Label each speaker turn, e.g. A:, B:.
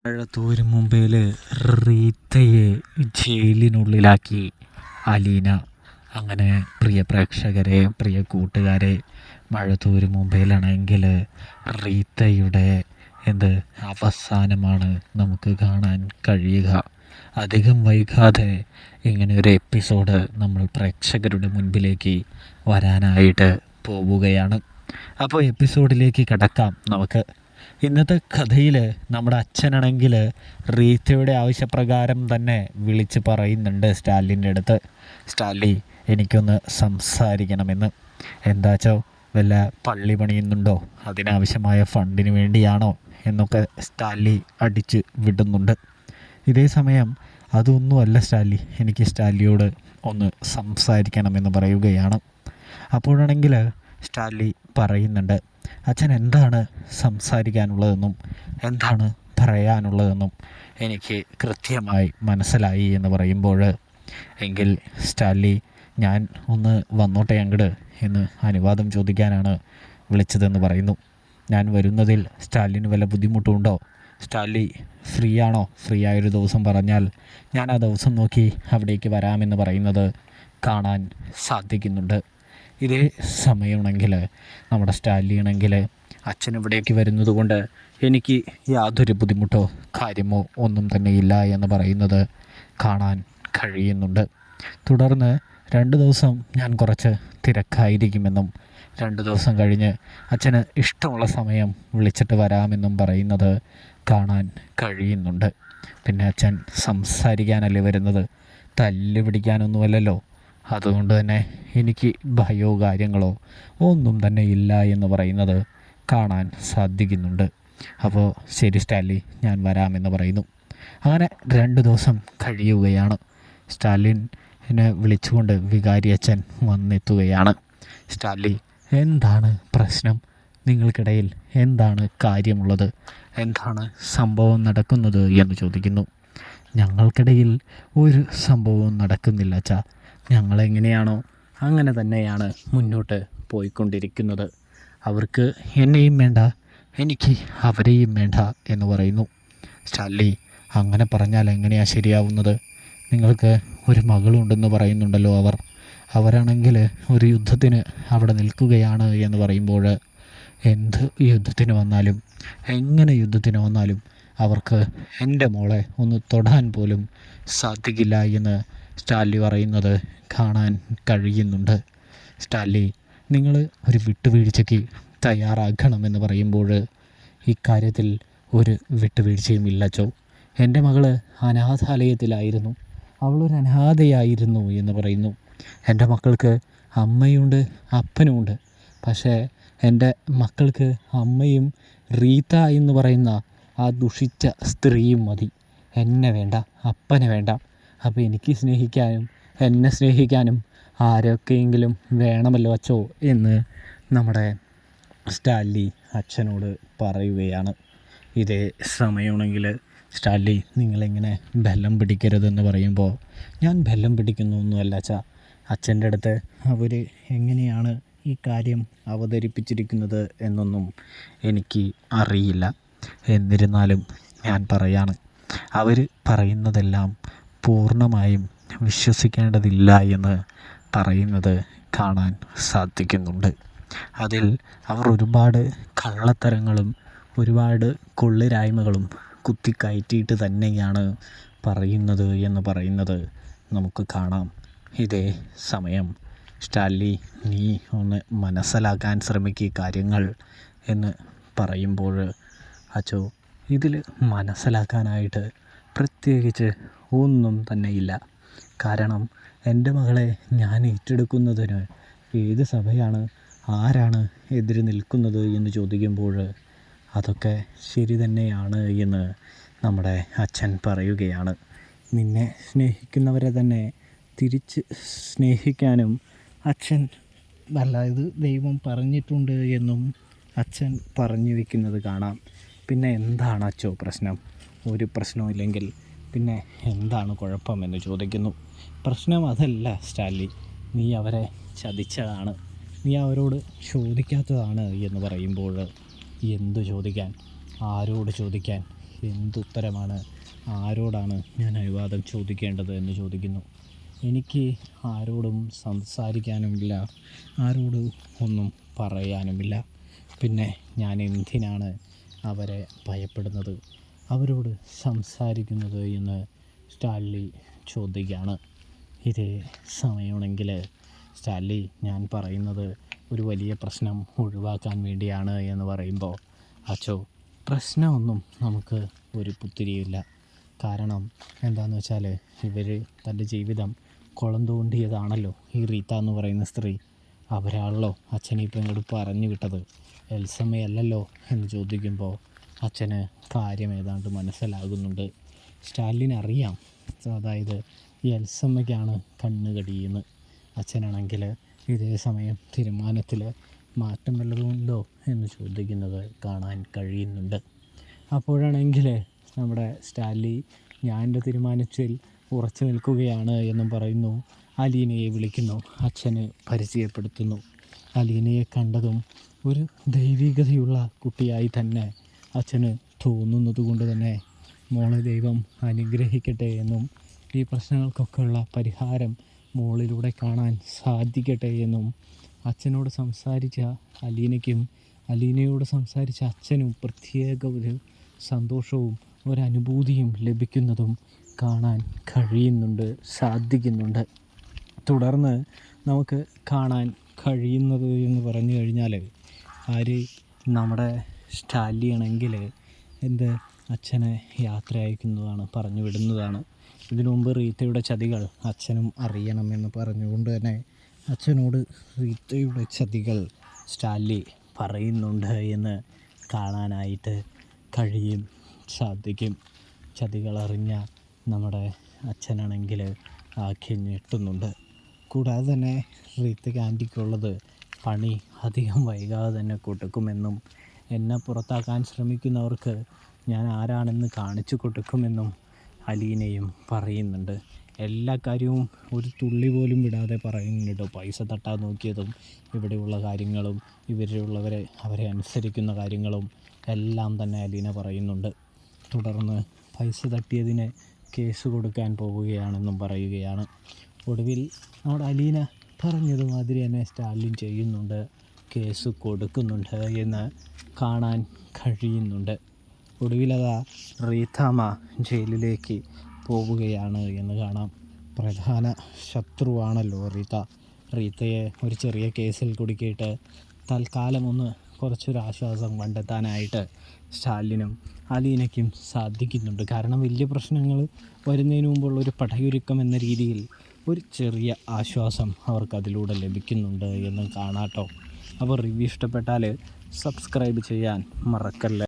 A: മഴത്തോരു മുമ്പേൽ റീത്തയെ ജയിലിനുള്ളിലാക്കി അലീന. അങ്ങനെ പ്രിയ പ്രേക്ഷകരെ, പ്രിയ കൂട്ടുകാരെ, മഴത്തോരു മുമ്പേലാണെങ്കിൽ റീത്തയുടെ അവസാനമാണ് നമുക്ക് കാണാൻ കഴിയുക. അധികം വൈകാതെ ഇങ്ങനെ ഒരു എപ്പിസോഡ് നമ്മൾ പ്രേക്ഷകരുടെ മുൻപിലേക്ക് വരാനായിട്ട് പോവുകയാണ്. അപ്പോൾ എപ്പിസോഡിലേക്ക് കടക്കാം നമുക്ക്. ഇന്നത്തെ കഥയിൽ നമ്മുടെ അച്ഛനാണെങ്കിൽ റീത്തയുടെ ആവശ്യപ്രകാരം തന്നെ വിളിച്ച് പറയുന്നുണ്ട് സ്റ്റാലിൻ്റെ അടുത്ത്, സ്റ്റാലി എനിക്കൊന്ന് സംസാരിക്കണമെന്ന്. എന്താച്ചോ, വല്ല പള്ളി പണിയുന്നുണ്ടോ, അതിനാവശ്യമായ ഫണ്ടിന് വേണ്ടിയാണോ എന്നൊക്കെ സ്റ്റാലി അടിച്ച് വിടുന്നുണ്ട്. ഇതേ സമയം അതൊന്നുമല്ല സ്റ്റാലി, എനിക്ക് സ്റ്റാലിയോട് ഒന്ന് സംസാരിക്കണമെന്ന് പറയുകയാണ്. അപ്പോഴാണെങ്കിൽ സ്റ്റാലി പറയുന്നുണ്ട്, അച്ഛൻ എന്താണ് സംസാരിക്കാനുള്ളതെന്നും എന്താണ് പറയാനുള്ളതെന്നും എനിക്ക് കൃത്യമായി മനസ്സിലായി എന്ന് പറയുമ്പോൾ, എങ്കിൽ സ്റ്റാലി ഞാൻ ഒന്ന് വന്നോട്ടെ അങ്ങട് എന്ന് അനുവാദം ചോദിക്കാനാണ് വിളിച്ചതെന്ന് പറയുന്നു. ഞാൻ വരുന്നതിൽ സ്റ്റാലിന് വല്ല ബുദ്ധിമുട്ടുണ്ടോ? സ്റ്റാലി ഫ്രീ ആണോ? ഫ്രീ ആയൊരു ദിവസം പറഞ്ഞാൽ ഞാൻ ആ ദിവസം നോക്കി അവിടേക്ക് വരാമെന്ന് പറയുന്നത് കാണാൻ സാധിക്കുന്നുണ്ട്. ഇതേ സമയമാണെങ്കിൽ നമ്മുടെ സ്റ്റാലിയാണെങ്കിൽ അച്ഛൻ ഇവിടേക്ക് വരുന്നത് കൊണ്ട് എനിക്ക് യാതൊരു ബുദ്ധിമുട്ടോ കാര്യമോ ഒന്നും തന്നെ ഇല്ല എന്ന് പറയുന്നത് കാണാൻ കഴിയുന്നുണ്ട്. തുടർന്ന് 2 ദിവസം ഞാൻ കുറച്ച് തിരക്കായിരിക്കുമെന്നും 2 ദിവസം കഴിഞ്ഞ് അച്ഛന് ഇഷ്ടമുള്ള സമയം വിളിച്ചിട്ട് വരാമെന്നും പറയുന്നത് കാണാൻ കഴിയുന്നുണ്ട്. പിന്നെ അച്ഛൻ സംസാരിക്കാനല്ലേ വരുന്നത്, തല്ല് പിടിക്കാനൊന്നുമല്ലല്ലോ. അതുകൊണ്ട് തന്നെ എനിക്ക് ഭയമോ കാര്യങ്ങളോ ഒന്നും തന്നെ ഇല്ല എന്ന് പറയുന്നത് കാണാൻ സാധിക്കുന്നുണ്ട്. അപ്പോൾ ശരി സ്റ്റാലി, ഞാൻ വരാമെന്ന് പറയുന്നു. അങ്ങനെ 2 ദിവസം കഴിയുകയാണ്. സ്റ്റാലിനെ വിളിച്ചുകൊണ്ട് വികാരി അച്ഛൻ വന്നെത്തുകയാണ്. സ്റ്റാലി, എന്താണ് പ്രശ്നം? നിങ്ങൾക്കിടയിൽ എന്താണ് കാര്യമുള്ളത്? എന്താണ് സംഭവം നടക്കുന്നത് എന്ന് ചോദിക്കുന്നു. ഞങ്ങൾക്കിടയിൽ ഒരു സംഭവവും നടക്കുന്നില്ല അച്ഛാ. ഞങ്ങളെങ്ങനെയാണോ അങ്ങനെ തന്നെയാണ് മുന്നോട്ട് പോയിക്കൊണ്ടിരിക്കുന്നത്. അവർക്ക് എന്നെയും വേണ്ട, എനിക്ക് അവരെയും വേണ്ട എന്ന് പറയുന്നു. സ്റ്റാലി, അങ്ങനെ പറഞ്ഞാൽ എങ്ങനെയാണ് ശരിയാവുന്നത്? നിങ്ങൾക്ക് ഒരു മകളുണ്ടെന്ന് പറയുന്നുണ്ടല്ലോ. അവരാണെങ്കിൽ ഒരു യുദ്ധത്തിന് അവിടെ നിൽക്കുകയാണ് എന്ന് പറയുമ്പോൾ, എന്ത് യുദ്ധത്തിന് വന്നാലും എങ്ങനെ യുദ്ധത്തിന് വന്നാലും അവർക്ക് എൻ്റെ മോളെ ഒന്ന് തൊടാൻ പോലും സാധിക്കില്ല എന്ന് സ്റ്റാലി പറയുന്നത് കാണാൻ കഴിയുന്നുണ്ട്. സ്റ്റാലി, നിങ്ങൾ ഒരു വിട്ടുവീഴ്ചയ്ക്ക് തയ്യാറാകണമെന്ന് പറയുമ്പോൾ ഇക്കാര്യത്തിൽ ഒരു വിട്ടുവീഴ്ചയും ഇല്ലച്ചോ. എൻ്റെ മകള് അനാഥാലയത്തിലായിരുന്നു, അവളൊരു അനാഥയായിരുന്നു എന്ന് പറയുന്നു. എൻ്റെ മക്കൾക്ക് അമ്മയുണ്ട്, അപ്പനുമുണ്ട്. പക്ഷേ എൻ്റെ മക്കൾക്ക് അമ്മയും റീത്ത എന്ന് പറയുന്ന ആ ദുഷിച്ച സ്ത്രീയും മതി. എന്നെ വേണ്ട, അപ്പനെ വേണ്ട. അപ്പോൾ എനിക്ക് സ്നേഹിക്കാനും എന്നെ സ്നേഹിക്കാനും ആരൊക്കെയെങ്കിലും വേണമല്ലോ അച്ചോ എന്ന് നമ്മുടെ സ്റ്റാലി അച്ഛനോട് പറയുകയാണ്. ഇതേ സമയമാണെങ്കിൽ സ്റ്റാലി, നിങ്ങളിങ്ങനെ ബലം പിടിക്കരുതെന്ന് പറയുമ്പോൾ, ഞാൻ ബലം പിടിക്കുന്നൊന്നുമല്ല അച്ഛാ. അച്ഛൻ്റെ അടുത്ത് അവർ എങ്ങനെയാണ് ഈ കാര്യം അവതരിപ്പിച്ചിരിക്കുന്നത് എന്നൊന്നും എനിക്ക് അറിയില്ല. എന്നിരുന്നാലും ഞാൻ പറയാണ്, അവർ പറയുന്നതെല്ലാം പൂർണ്ണമായും വിശ്വസിക്കേണ്ടതില്ല എന്ന് പറയുന്നത് കാണാൻ സാധിക്കുന്നുണ്ട്. അതിൽ അവർ ഒരുപാട് കള്ളത്തരങ്ങളും ഒരുപാട് കൊള്ളിരായ്മകളും കുത്തിക്കയറ്റിയിട്ട് തന്നെയാണ് പറയുന്നത് എന്ന് പറയുന്നത് നമുക്ക് കാണാം. ഇതേ സമയം സ്റ്റാലി, നീ ഒന്ന് മനസ്സിലാക്കാൻ ശ്രമിക്കുക കാര്യങ്ങൾ എന്ന് പറയുമ്പോൾ, അച്ചോ ഇതിൽ മനസ്സിലാക്കാനായിട്ട് പ്രത്യേകിച്ച് ഒന്നും തന്നെയില്ല. കാരണം എൻ്റെ മകളെ ഞാൻ ഏറ്റെടുക്കുന്നതിന് ഏത് സഭയാണ്, ആരാണ് എതിര് നിൽക്കുന്നത് എന്ന് ചോദിക്കുമ്പോൾ, അതൊക്കെ ശരി തന്നെയാണ് എന്ന് നമ്മുടെ അച്ഛൻ പറയുകയാണ്. നിന്നെ സ്നേഹിക്കുന്നവരെ തന്നെ തിരിച്ച് സ്നേഹിക്കാനും അച്ഛൻ, അല്ലാതെ ദൈവം പറഞ്ഞിട്ടുണ്ട് എന്നും അച്ഛൻ പറഞ്ഞു വയ്ക്കുന്നത് കാണാം. പിന്നെ എന്താണ് അച്ചോ പ്രശ്നം? ഒരു പ്രശ്നവും ഇല്ലെങ്കിൽ പിന്നെ എന്താണ് കുഴപ്പമെന്ന് ചോദിക്കുന്നു. പ്രശ്നം അതല്ല സ്റ്റാലി, നീ അവരെ ചതിച്ചതാണ്, നീ അവരോട് ചോദിക്കാത്തതാണ് എന്ന് പറയുമ്പോൾ, എന്തു ചോദിക്കാൻ, ആരോട് ചോദിക്കാൻ എന്തുത്തരമാണ്, ആരോടാണ് ഞാൻ അനുവാദം ചോദിക്കേണ്ടത് എന്ന് ചോദിക്കുന്നു. എനിക്ക് ആരോടും സംസാരിക്കാനുമില്ല, ആരോടും ഒന്നും പറയാനുമില്ല. പിന്നെ ഞാൻ എന്തിനാണ് അവരെ ഭയപ്പെടുന്നത്, അവരോട് സംസാരിക്കുന്നത് എന്ന് സ്റ്റാൻലി ചോദിക്കുകയാണ്. ഇതേ സമയമാണെങ്കിൽ സ്റ്റാൻലി ഞാൻ പറയുന്നത് ഒരു വലിയ പ്രശ്നം ഒഴിവാക്കാൻ വേണ്ടിയാണ് എന്ന് പറയുമ്പോൾ, അച്ചോ പ്രശ്നമൊന്നും നമുക്ക് ഒരു പുത്തിരിയില്ല. കാരണം എന്താണെന്ന് വെച്ചാൽ ഇവർ തൻ്റെ ജീവിതം കുളം തോണ്ടിയതാണല്ലോ ഈ റീത്ത എന്ന് പറയുന്ന സ്ത്രീ. അവരാണല്ലോ അച്ഛനെ ഇപ്പം ഇങ്ങോട്ട് പറഞ്ഞു വിട്ടത്, എൽസമ്മയല്ലല്ലോ എന്ന് ചോദിക്കുമ്പോൾ അച്ഛന് കാര്യം ഏതാണ്ട് മനസ്സിലാകുന്നുണ്ട്. സ്റ്റാലിനറിയാം, അതായത് ഈ എൽസമ്മയ്ക്കാണ് കണ്ണ് കടിയുന്നത്. അച്ഛനാണെങ്കിൽ ഇതേ സമയം തീരുമാനത്തിൽ മാറ്റം വല്ലതുമുണ്ടോ എന്ന് ചോദിക്കുന്നത് കാണാൻ കഴിയുന്നുണ്ട്. അപ്പോഴാണെങ്കിൽ നമ്മുടെ സ്റ്റാൻലി ഞാൻ എൻ്റെ തീരുമാനത്തിൽ ഉറച്ചു നിൽക്കുകയാണ് എന്നും പറയുന്നു. അലീനയെ വിളിക്കുന്നു, അച്ഛന് പരിചയപ്പെടുത്തുന്നു. അലീനയെ കണ്ടതും ഒരു ദൈവികതയുള്ള കുട്ടിയായി തന്നെ അച്ഛന് തോന്നുന്നത് കൊണ്ട് തന്നെ മോളെ ദൈവം അനുഗ്രഹിക്കട്ടെ എന്നും ഈ പ്രശ്നങ്ങൾക്കൊക്കെയുള്ള പരിഹാരം മോളിലൂടെ കാണാൻ സാധിക്കട്ടെ എന്നും അച്ഛനോട് സംസാരിച്ച അലീനയ്ക്കും അലീനയോട് സംസാരിച്ച അച്ഛനും പ്രത്യേക ഒരു സന്തോഷവും ഒരനുഭൂതിയും ലഭിക്കുന്നതും കാണാൻ കഴിയുന്നുണ്ട്, സാധിക്കുന്നുണ്ട്. തുടർന്ന് നമുക്ക് കാണാൻ കഴിയുന്നത് എന്ന് പറഞ്ഞു കഴിഞ്ഞാൽ നമ്മുടെ സ്റ്റാലിയാണെങ്കിൽ അച്ഛനെ യാത്ര അയക്കുന്നതാണ്, പറഞ്ഞു വിടുന്നതാണ്. ഇതിനു മുമ്പ് റീത്തയുടെ ചതികൾ അച്ഛനും അറിയണമെന്ന് പറഞ്ഞുകൊണ്ട് തന്നെ അച്ഛനോട് റീത്തയുടെ ചതികൾ സ്റ്റാൻലി പറയുന്നുണ്ട് എന്ന് കാണാനായിട്ട് സാധിക്കും. ചതികളറിഞ്ഞ നമ്മുടെ അച്ഛനാണെങ്കിൽ ആക്കി ഞെട്ടുന്നുണ്ട്. കൂടാതെ തന്നെ റീത്തയ്ക്ക് ആൻറ്റിക്കുള്ളത് പണി അധികം വൈകാതെ തന്നെ കൊടുക്കുമെന്നും എന്നെ പുറത്താക്കാൻ ശ്രമിക്കുന്നവർക്ക് ഞാൻ ആരാണെന്ന് കാണിച്ചു കൊടുക്കുമെന്നും അലീനയും പറയുന്നുണ്ട്. എല്ലാ കാര്യവും ഒരു തുള്ളി പോലും വിടാതെ പറയുന്നുണ്ട്. പൈസ തട്ടാൻ നോക്കിയതും ഇവിടെയുള്ള കാര്യങ്ങളും അവരെ അനുസരിക്കുന്ന കാര്യങ്ങളും എല്ലാം തന്നെ അലീന പറയുന്നുണ്ട്. തുടർന്ന് പൈസ തട്ടിയതിന് കേസ് കൊടുക്കാൻ പോവുകയാണെന്നും പറയുകയാണ്. ഒടുവിൽ നമ്മുടെ അലീന പറഞ്ഞതുമാതിരി തന്നെ സ്റ്റാലിൻ ചെയ്യുന്നുണ്ട്, കേസ് കൊടുക്കുന്നുണ്ട് എന്ന് കാണാൻ കഴിയുന്നുണ്ട്. ഒടുവിലതാ റീത്താമ്മ ജയിലിലേക്ക് പോവുകയാണ് എന്ന് കാണാം. പ്രധാന ശത്രുവാണല്ലോ റീത്തയെ ഒരു ചെറിയ കേസിൽ കുടുക്കിയിട്ട് തൽക്കാലം കുറച്ചൊരാശ്വാസം കണ്ടെത്താനായിട്ട് സ്റ്റാലിനും അലീനയ്ക്കും സാധിക്കുന്നുണ്ട്. കാരണം വലിയ പ്രശ്നങ്ങൾ വരുന്നതിന് മുമ്പുള്ളൊരു പടയൊരുക്കം എന്ന രീതിയിൽ ഒരു ചെറിയ ആശ്വാസം അവർക്കതിലൂടെ ലഭിക്കുന്നുണ്ട് എന്ന് കാണാട്ടോ. അപ്പോൾ റിവ്യൂ ഇഷ്ടപ്പെട്ടാൽ സബ്സ്ക്രൈബ് ചെയ്യാൻ മറക്കല്ലേ.